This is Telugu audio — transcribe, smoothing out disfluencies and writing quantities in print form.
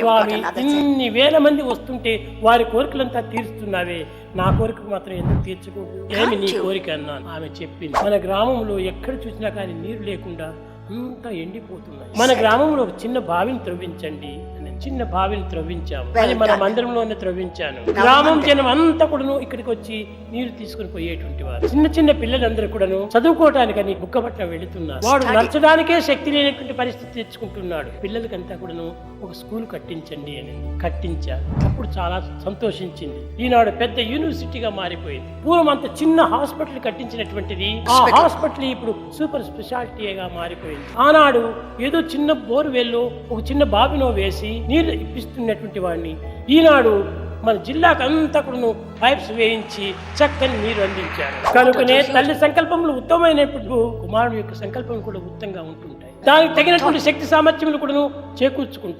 స్వామి ఇన్ని వేల మంది వస్తుంటే వారి కోరికలంతా తీరుస్తున్నావే, నా కోరిక మాత్రం ఎందుకు తీర్చుకోవు? ఏమి నీ కోరిక అన్నాను. ఆమె చెప్పింది, మన గ్రామంలో ఎక్కడ చూసినా కానీ నీరు లేకుండా అంతా ఎండిపోతున్నాయి. మన గ్రామంలో ఒక చిన్న బావిని త్రవ్వించండి. చిన్న బావిని త్రవ్వించాము. అది మన మందిరంలోనే త్రవ్వించాను. గ్రామం జనం అంతా కూడాను ఇక్కడికి వచ్చి నీరు తీసుకుని పోయేటువంటి వారు. చిన్న చిన్న పిల్లలందరూ కూడాను చదువుకోవటానికని బుక్కపట్నం వెళుతున్నారు. వాడు నడచడానికే శక్తి లేనటువంటి పరిస్థితి తెచ్చుకుంటున్నాడు. పిల్లలకంతా కూడాను ఒక స్కూల్ కట్టించండి అని కట్టించారు. అప్పుడు చాలా సంతోషించింది. ఈనాడు పెద్ద యూనివర్సిటీగా మారిపోయింది. పూర్వం అంత చిన్న హాస్పిటల్ కట్టించినటువంటిది ఆ హాస్పిటల్ ఇప్పుడు సూపర్ స్పెషాలిటీగా మారిపోయింది. ఆనాడు ఏదో చిన్న బోర్వెల్లో ఒక చిన్న బావినో వేసి నీళ్లు ఇప్పిస్తున్నటువంటి వాడిని ఈనాడు మన జిల్లాకు అంతా కూడా పైప్స్ వేయించి చక్కని నీరు అందించారు. కనుకనే తల్లి సంకల్పములు ఉత్తమమైనప్పుడు కుమారుడు యొక్క సంకల్పం కూడా ఉత్తమంగా ఉంటుంటాయి. దానికి తగినటువంటి శక్తి సామర్థ్యములు కూడా చేకూర్చుకుంటాయి.